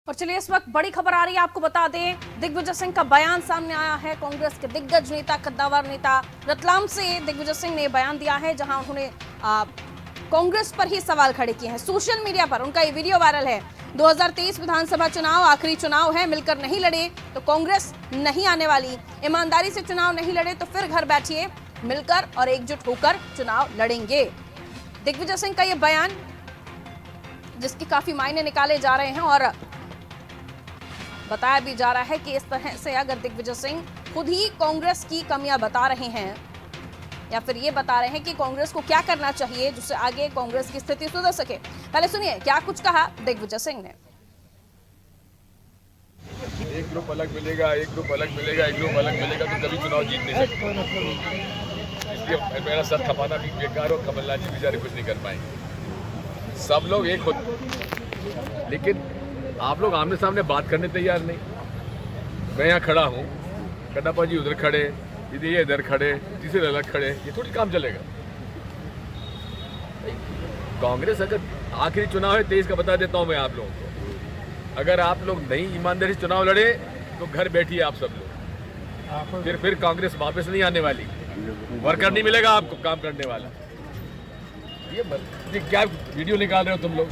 और चलिए इस वक्त बड़ी खबर आ रही है, आपको बता दें दिग्विजय सिंह का बयान सामने आया है। कांग्रेस के दिग्गज नेता, कद्दावर नेता रतलाम से दिग्विजय सिंह ने बयान दिया है, जहां उन्होंने कांग्रेस पर ही सवाल खड़े किए हैं। सोशल मीडिया पर उनका ये वीडियो वायरल है। 2023 विधानसभा चुनाव आखिरी चुनाव है, मिलकर नहीं लड़े तो कांग्रेस नहीं आने वाली। ईमानदारी से चुनाव नहीं लड़े तो फिर घर बैठिए, मिलकर और एकजुट होकर चुनाव लड़ेंगे। दिग्विजय सिंह का ये बयान, जिसके काफी मायने निकाले जा रहे हैं और बताया भी जा रहा है कि इस तरह से अगर दिग्विजय सिंह खुद ही कांग्रेस की कमियां बता रहे हैं या फिर ये बता रहे हैं कि कांग्रेस को क्या करना चाहिए जिससे आगे कांग्रेस की स्थिति सुधर सके। पहले सुनिए क्या कुछ कहा दिग्विजय सिंह ने। एक ग्रुप अलग मिलेगा, एक ग्रुप अलग मिलेगा, एक ग्रुप अलग मिलेगा तो कभी चुनाव जीत नहीं सकते। इसलिए मेरा सर खपाना भी बेकार और कमलनाथ जी बेचारे कुछ नहीं कर पाएंगे। सब लोग एक होते, लेकिन आप लोग आमने सामने बात करने तैयार नहीं। मैं यहाँ खड़ा हूँ, कटप्पा जी उधर खड़े, ये इधर खड़े, तीसरे अलग खड़े, ये थोड़ी काम चलेगा। कांग्रेस अगर आखिरी चुनाव है 23 का बता देता हूँ मैं आप लोगों को, अगर आप लोग नहीं ईमानदारी से चुनाव लड़े तो घर बैठिए आप सब लोग। फिर कांग्रेस वापस नहीं आने वाली, वर्कर नहीं मिलेगा आपको काम करने वाला। ये क्या वीडियो निकाल रहे हो तुम लोग?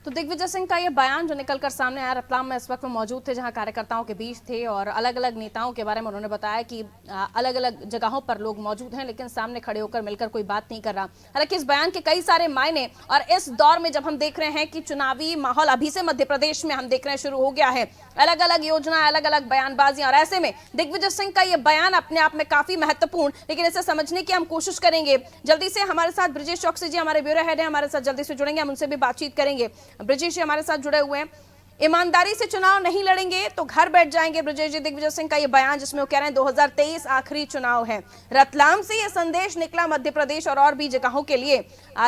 तो दिग्विजय सिंह का ये बयान जो निकलकर सामने आया, रतलाम में इस वक्त वो मौजूद थे जहां कार्यकर्ताओं के बीच थे और अलग अलग नेताओं के बारे में उन्होंने बताया कि अलग अलग जगहों पर लोग मौजूद हैं लेकिन सामने खड़े होकर मिलकर कोई बात नहीं कर रहा। हालांकि इस बयान के कई सारे मायने, और इस दौर में जब हम देख रहे हैं कि चुनावी माहौल अभी से मध्य प्रदेश में हम देख रहे हैं शुरू हो गया है, अलग अलग योजना, अलग अलग बयानबाजियां, और ऐसे में दिग्विजय सिंह का ये बयान अपने आप में काफी महत्वपूर्ण, लेकिन इसे समझने की हम कोशिश करेंगे। जल्दी से हमारे साथ ब्रजेश चौकसी जी हमारे ब्यूरो हेड है, हमारे साथ जल्दी से जुड़ेंगे, हम उनसे भी बातचीत करेंगे। ब्रजेश जी हमारे साथ जुड़े हुए हैं। ईमानदारी से चुनाव नहीं लड़ेंगे तो घर बैठ जाएंगे, ब्रजेश जी, दिग्विजय सिंह का ये बयान जिसमें वो कह रहे हैं 2023 आखिरी चुनाव है। रतलाम से ये संदेश निकला मध्य प्रदेश और भी जगहों के लिए,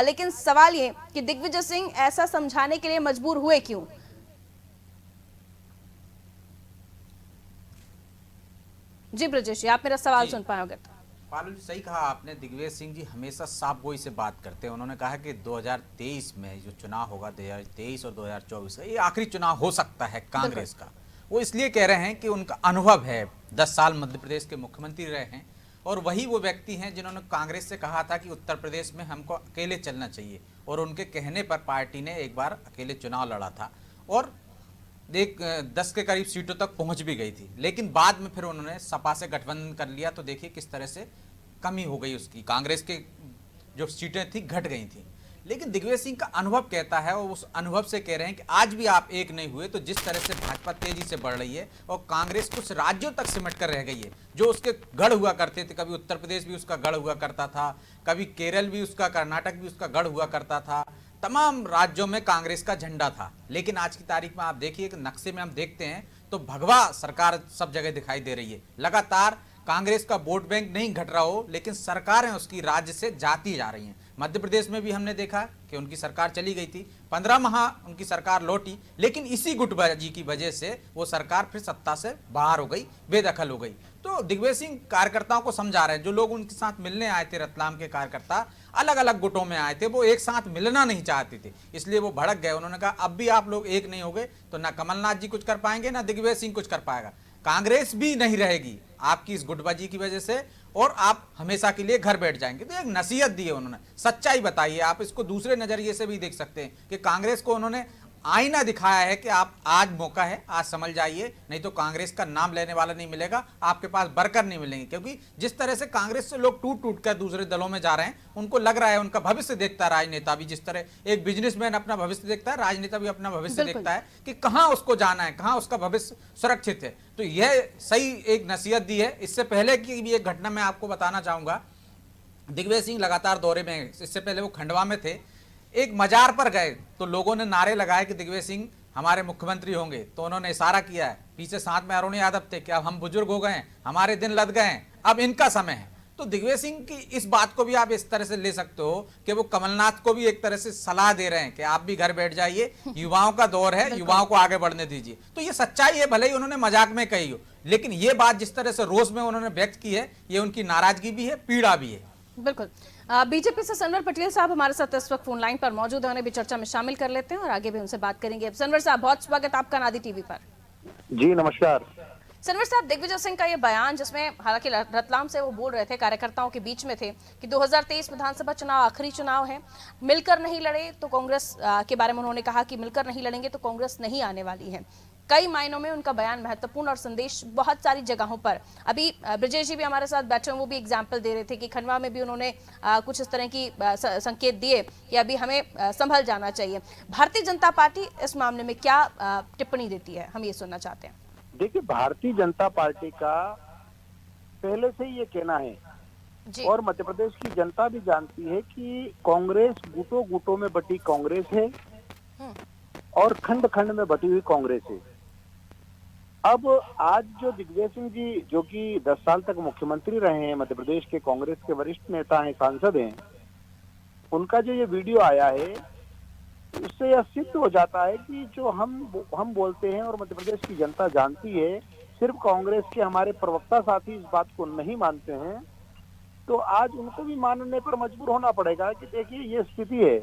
लेकिन सवाल ये कि दिग्विजय सिंह ऐसा समझाने के लिए मजबूर हुए क्यों? जी ब्रजेश जी, आप मेरा सवाल सुन पाओगे तो। पारुल जी, सही कहा आपने। दिग्विजय सिंह जी हमेशा साफ गोई से बात करते हैं। उन्होंने कहा कि 2023 में जो चुनाव होगा, 2023 और 2024 का, ये आखिरी चुनाव हो सकता है कांग्रेस का। वो इसलिए कह रहे हैं कि उनका अनुभव है, 10 साल मध्य प्रदेश के मुख्यमंत्री रहे हैं और वही वो व्यक्ति हैं जिन्होंने कांग्रेस से कहा था कि उत्तर प्रदेश में हमको अकेले चलना चाहिए, और उनके कहने पर पार्टी ने एक बार अकेले चुनाव लड़ा था और 10 के करीब सीटों तक पहुंच भी गई थी। लेकिन बाद में फिर उन्होंने सपा से गठबंधन कर लिया, तो देखिए किस तरह से कमी हो गई उसकी, कांग्रेस के जो सीटें थी घट गई थी। लेकिन दिग्विजय सिंह का अनुभव कहता है, और उस अनुभव से कह रहे हैं कि आज भी आप एक नहीं हुए तो जिस तरह से भाजपा तेजी से बढ़ रही है और कांग्रेस कुछ राज्यों तक सिमट कर रह गई है, जो उसके गढ़ हुआ करते थे। कभी उत्तर प्रदेश भी उसका गढ़ हुआ करता था, कभी केरल भी उसका, कर्नाटक भी उसका गढ़ हुआ करता था, तमाम राज्यों में कांग्रेस का झंडा था। लेकिन आज की तारीख में आप देखिए कि नक्शे में हम देखते हैं तो भगवा सरकार सब जगह दिखाई दे रही है। लगातार कांग्रेस का वोट बैंक नहीं घट रहा हो, लेकिन सरकारें उसकी राज्य से जाती जा रही हैं। मध्य प्रदेश में भी हमने देखा कि उनकी सरकार चली गई थी, 15 माह उनकी सरकार लौटी, लेकिन इसी गुटबाजी की वजह से वो सरकार फिर सत्ता से बाहर हो गई, बेदखल हो गई। तो दिग्विजय सिंह कार्यकर्ताओं को समझा रहे हैं, जो लोग उनके साथ मिलने आए थे, रतलाम के कार्यकर्ता अलग अलग गुटों में आए थे, वो एक साथ मिलना नहीं चाहते थे, इसलिए वो भड़क गए। उन्होंने कहा अब भी आप लोग एक नहीं होगे तो ना कमलनाथ जी कुछ कर पाएंगे, ना दिग्विजय सिंह कुछ कर पाएगा, कांग्रेस भी नहीं रहेगी आपकी इस गुटबाजी की वजह से, और आप हमेशा के लिए घर बैठ जाएंगे। तो एक नसीहत दी है उन्होंने, सच्चाई बताई है। आप इसको दूसरे नजरिए से भी देख सकते हैं कि कांग्रेस को उन्होंने आईना दिखाया है कि आप आज मौका है, आज समझ जाइए, नहीं तो कांग्रेस का नाम लेने वाला नहीं मिलेगा, आपके पास वर्कर नहीं मिलेंगे। क्योंकि जिस तरह से कांग्रेस से लोग टूट टूट कर दूसरे दलों में जा रहे हैं, उनको लग रहा है, उनका भविष्य देखता है राजनेता भी, जिस तरह एक बिजनेसमैन अपना भविष्य देखता है, राजनेता भी अपना भविष्य देखता है कि कहां उसको जाना है, कहां उसका भविष्य सुरक्षित है। तो यह सही एक नसीहत दी है। इससे पहले की भी एक घटना मैं आपको बताना चाहूंगा। दिग्विजय सिंह लगातार दौरे में, इससे पहले वो खंडवा में थे, एक मजार पर गए तो लोगों ने नारे लगाए कि दिग्विजय सिंह हमारे मुख्यमंत्री होंगे, तो उन्होंने इशारा किया है, पीछे साथ में अरुण यादव थे, कि अब हम बुजुर्ग हो गए हैं, हमारे दिन लद गए हैं, अब इनका समय है। तो दिग्विजय सिंह की इस बात को भी आप इस तरह से ले सकते हो कि वो कमलनाथ को भी एक तरह से सलाह दे रहे हैं कि आप भी घर बैठ जाइए, युवाओं का दौर है, युवाओं को आगे बढ़ने दीजिए। तो ये सच्चाई है, भले ही उन्होंने मजाक में कही हो, लेकिन ये बात जिस तरह से रोष में उन्होंने व्यक्त की है, ये उनकी नाराजगी भी है, पीड़ा भी है। बिल्कुल। बीजेपी से सनवर पटेल साहब हमारे साथ इस वक्त फोन लाइन पर मौजूद है, उन्हें भी चर्चा में शामिल कर लेते हैं और आगे भी उनसे बात करेंगे। अब सनवर साहब, बहुत स्वागत आपका नादी टीवी पर। जी नमस्कार। सनवर साहब, दिग्विजय सिंह का ये बयान, जिसमें हालांकि रतलाम से वो बोल रहे थे, कार्यकर्ताओं के बीच में थे, कि 2023 विधानसभा चुनाव आखिरी चुनाव है, मिलकर नहीं लड़े तो कांग्रेस के बारे में उन्होंने कहा कि मिलकर नहीं लड़ेंगे तो कांग्रेस नहीं आने वाली है। कई मायनों में उनका बयान महत्वपूर्ण और संदेश बहुत सारी जगहों पर। अभी ब्रजेश जी भी हमारे साथ बैठे हैं, वो भी एग्जाम्पल दे रहे थे कि खंडवा में भी उन्होंने कुछ इस तरह की संकेत दिए कि अभी हमें संभल जाना चाहिए। भारतीय जनता पार्टी इस मामले में क्या टिप्पणी देती है, हम ये सुनना चाहते हैं। देखिए, भारतीय जनता पार्टी का पहले से ही ये कहना है जी। और मध्य प्रदेश की जनता भी जानती है कि कांग्रेस गुटों गुटों में बटी कांग्रेस है और खंड खंड में बटी हुई कांग्रेस है। अब आज जो दिग्विजय सिंह जी, जो कि 10 साल तक मुख्यमंत्री रहे हैं, मध्य प्रदेश के कांग्रेस के वरिष्ठ नेता हैं, सांसद हैं, उनका जो ये वीडियो आया है, उससे यह सिद्ध हो जाता है कि जो हम बोलते हैं और मध्य प्रदेश की जनता जानती है, सिर्फ कांग्रेस के हमारे प्रवक्ता साथी इस बात को नहीं मानते हैं, तो आज उनको भी मानने पर मजबूर होना पड़ेगा कि देखिए ये स्थिति है।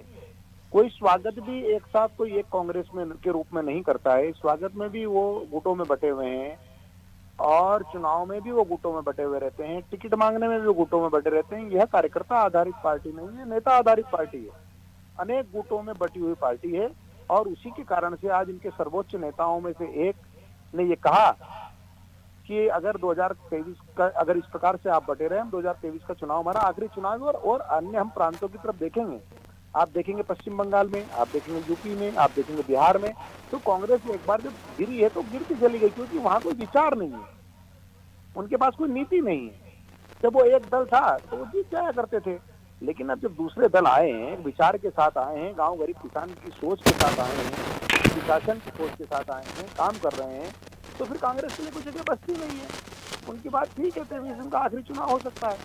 कोई स्वागत भी एक साथ कोई एक कांग्रेस में के रूप में नहीं करता है। स्वागत में भी वो गुटों में बटे हुए हैं और चुनाव में भी वो गुटों में बटे हुए रहते हैं, टिकट मांगने में भी वो गुटों में बटे रहते हैं। यह कार्यकर्ता आधारित पार्टी नहीं है, नेता आधारित पार्टी है, अनेक गुटों में बटी हुई पार्टी है। और उसी के कारण से आज इनके सर्वोच्च नेताओं में से एक ने ये कहा कि अगर 2023 का, अगर इस प्रकार से आप बटे रहे, हम 2023 का चुनाव हमारा आखिरी चुनाव है और अन्य हम प्रांतों की तरफ देखेंगे। आप देखेंगे पश्चिम बंगाल में, आप देखेंगे यूपी में, आप देखेंगे बिहार में, तो कांग्रेस एक बार जब गिरी है तो गिरती चली गई, क्योंकि वहां कोई विचार नहीं है, उनके पास कोई नीति नहीं है। जब वो एक दल था तो वो जीत जाया करते थे, लेकिन अब जब दूसरे दल आए हैं, विचार के साथ आए हैं, गांव गरीब किसान की सोच के साथ आए हैं, सुशासन की सोच के साथ आए हैं, काम कर रहे हैं, तो फिर कांग्रेस के लिए कुछ जगह बचती नहीं है। उनकी बात ठीक है, तेईस का आखिरी चुनाव हो सकता है।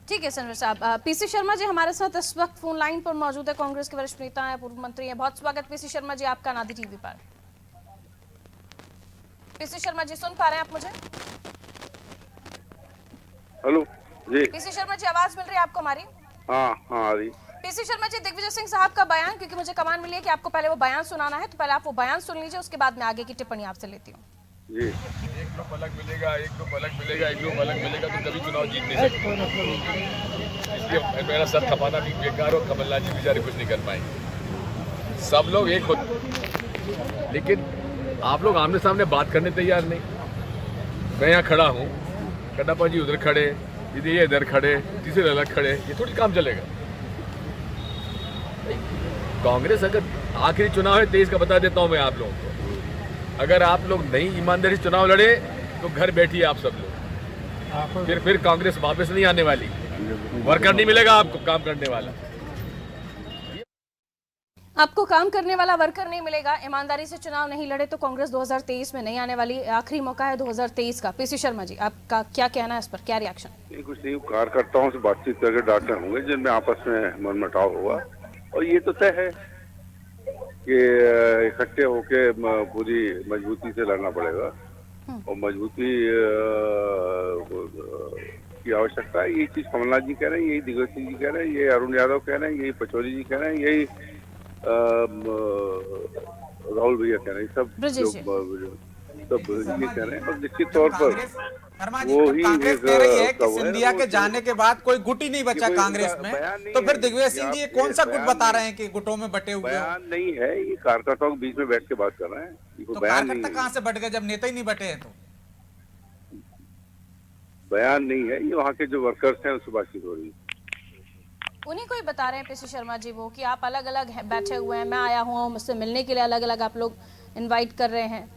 ठीक है सनवर साहब। पीसी शर्मा जी हमारे साथ इस वक्त फोन लाइन पर मौजूद है, कांग्रेस के वरिष्ठ नेता हैं, पूर्व मंत्री हैं। बहुत स्वागत पीसी शर्मा जी आपका नादी टीवी पर। पीसी शर्मा जी, सुन पा रहे हैं आप मुझे? हेलो जी। पीसी शर्मा जी, आवाज मिल रही है आपको हमारी? हाँ आ रही। पीसी शर्मा जी, दिग्विजय सिंह साहब का बयान, क्योंकि मुझे कमान मिली है कि आपको पहले वो बयान सुनाना है, तो पहले आप वो बयान सुन लीजिए, उसके बाद मैं आगे की टिप्पणी आपसे लेती हूँ। जी। एक ग्रुप अलग मिलेगा, एक ग्रुप अलग मिलेगा, एक ग्रुप अलग मिलेगा तो कभी चुनाव जीत नहीं सकते। इसलिए मेरा सर खपाना भी बेकार और कमलनाथ जी बेचारे कुछ नहीं कर पाएंगे। सब लोग एक होते, लेकिन आप लोग आमने सामने बात करने तैयार नहीं। मैं यहाँ खड़ा हूँ, कड्डापा जी उधर खड़े, ये इधर खड़े, तीसरे अलग खड़े, ये थोड़ी काम चलेगा। कांग्रेस अगर आखिरी चुनाव है 23 का, बता देता हूँ मैं आप लोगों को, अगर आप लोग नहीं ईमानदारी से चुनाव लड़े तो घर बैठिए आप सब लोग, फिर कांग्रेस वापस नहीं आने वाली, वर्कर नहीं मिलेगा आपको काम करने वाला। आपको काम करने वाला वर्कर नहीं मिलेगा, ईमानदारी से चुनाव नहीं लड़े तो कांग्रेस 2023 में नहीं आने वाली, आखिरी मौका है 2023 का। पीसी शर्मा जी, आपका क्या कहना है इस पर, क्या रिएक्शन? कुछ नहीं, कार्यकर्ताओं से बातचीत करके डाटे होंगे जिनमें आपस में मनमुटाव हुआ, और ये तो तय है कि इकट्ठे होके पूरी मजबूती से लड़ना पड़ेगा और मजबूती की आवश्यकता है। यही चीज कमलनाथ जी कह रहे हैं, यही दिग्विजय सिंह जी कह रहे हैं, यही अरुण यादव कह रहे हैं, यही पचौरी जी कह रहे हैं, यही राहुल भैया कह रहे हैं, सब ये कह रहे हैं। और निश्चित तौर पर वो ही कांग्रेस कह रही है कि सिंधिया के जाने के बाद कोई गुट ही नहीं बचा कांग्रेस में, तो फिर दिग्विजय सिंह जी ये कौन सा गुट बता रहे हैं कि गुटों में बटे हुए? बयान नहीं है, ये कार्यकर्ताओं के बीच में बैठ के बात कर रहे हैं। तो कार्यकर्ता कहाँ से बट गए जब नेता ही नहीं बटे हैं? तो बयान नहीं है, ये वहाँ के जो वर्कर्स हैं उससे बातचीत हो रही है। उन्हीं को ही बता रहे हैं पीसी शर्मा जी वो, कि आप अलग अलग बैठे हुए हैं, मैं आया हूँ, मुझसे मिलने के लिए अलग अलग आप लोग इनवाइट कर रहे हैं।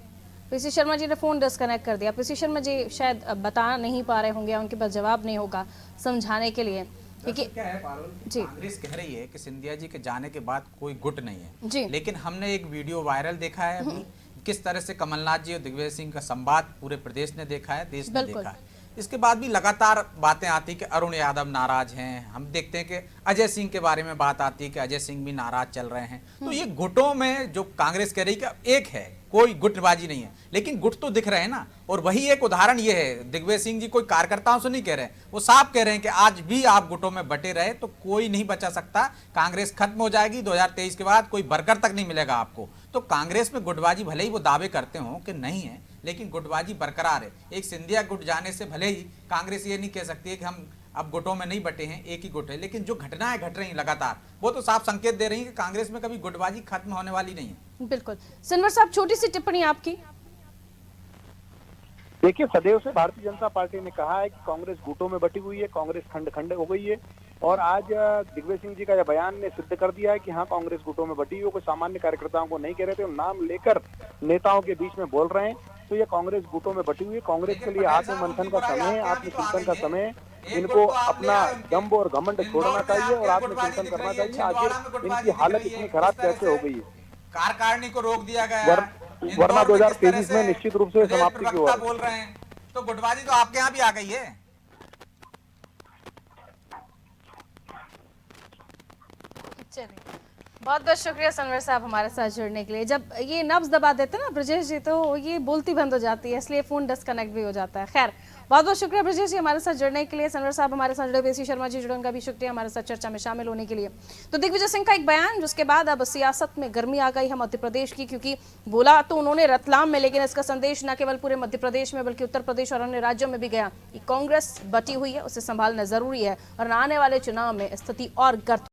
पीसी शर्मा जी ने फोन डिस्कनेक्ट कर दिया। पीसी शर्मा जी शायद बता नहीं पा रहे होंगे, उनके पास जवाब नहीं होगा समझाने के लिए, क्योंकि क्या है पारुल, जी कांग्रेस कह रही है कि सिंधिया जी के जाने के बाद कोई गुट नहीं है जी, लेकिन हमने एक वीडियो वायरल देखा है अभी, किस तरह से कमलनाथ जी और दिग्विजय सिंह का संवाद पूरे प्रदेश ने देखा है, देश ने देखा है। इसके बाद भी लगातार बातें आती कि अरुण यादव नाराज हैं, हम देखते हैं कि अजय सिंह के बारे में बात आती है कि अजय सिंह भी नाराज चल रहे हैं। तो ये गुटों में जो कांग्रेस कह रही है कि एक है, कोई गुटबाजी नहीं है, लेकिन गुट तो दिख रहे हैं ना। और वही एक उदाहरण ये है, दिग्विजय सिंह जी कोई कार्यकर्ताओं से नहीं कह रहे हैं, वो साफ कह रहे हैं कि आज भी आप गुटों में बटे रहे तो कोई नहीं बचा सकता, कांग्रेस खत्म हो जाएगी 2023 के बाद, कोई बरकर तक नहीं मिलेगा आपको। तो कांग्रेस में गुटबाजी भले ही वो दावे करते हो कि नहीं है, लेकिन गुटबाजी बरकरार है। एक सिंधिया गुट जाने से भले ही कांग्रेस ये नहीं कह सकती है कि हम अब गुटों में नहीं बटे हैं, एक ही गुट है, लेकिन जो घटनाएं घट रही हैं लगातार, वो तो साफ संकेत दे रही हैं कि कांग्रेस में कभी गुटबाजी खत्म होने वाली नहीं है। बिल्कुल। सिनवर साहब, छोटी सी टिप्पणी आपकी। देखिए, सदैव से भारतीय जनता पार्टी ने कहा है कि कांग्रेस गुटों में बटी हुई है, कांग्रेस खंड खंड हो गई है, और आज दिग्विजय सिंह जी का यह बयान ने सिद्ध कर दिया है कि हाँ, कांग्रेस गुटों में बटी हुई है। कोई सामान्य कार्यकर्ताओं को नहीं कह रहे थे, नाम लेकर नेताओं के बीच में बोल रहे हैं। तो ये कांग्रेस गुटों में बटी हुई है। कांग्रेस के लिए आत्ममंथन का समय है, आत्मचिंतन का समय है। इनको अपना दम्भ और घमंड छोड़ना चाहिए और आत्मचिंतन करना चाहिए। आखिर इनकी हालत इतनी खराब कैसे हो गई है? कार्यकारिणी को रोक दिया गया, वरना 2023 में निश्चित रूप से समाप्ति की ओर बोल रहे हैं, तो गुटबाजी तो आपके यहाँ भी आ गई है। चलिए, बहुत बहुत शुक्रिया सनवर साहब हमारे साथ जुड़ने के लिए। जब ये नब्ज दबा देते हैं ना ब्रजेश जी, तो ये बोलती बंद हो जाती है, इसलिए फोन डिस्कनेक्ट भी हो जाता है। खैर, बहुत बहुत शुक्रिया ब्रजेश जी हमारे साथ जुड़ने के लिए। सनवर साहब हमारे साथ जुड़े, बीसी शर्मा जी जुड़े, उनका भी शुक्रिया हमारे साथ चर्चा में शामिल होने के लिए। तो दिग्विजय सिंह का एक बयान, जिसके बाद अब सियासत में गर्मी आ गई है मध्य प्रदेश की, क्योंकि बोला तो उन्होंने रतलाम में, लेकिन इसका संदेश न केवल पूरे मध्य प्रदेश में बल्कि उत्तर प्रदेश और अन्य राज्यों में भी गया कि कांग्रेस बटी हुई है, उसे संभालना जरूरी है और आने वाले चुनाव में स्थिति और गर्म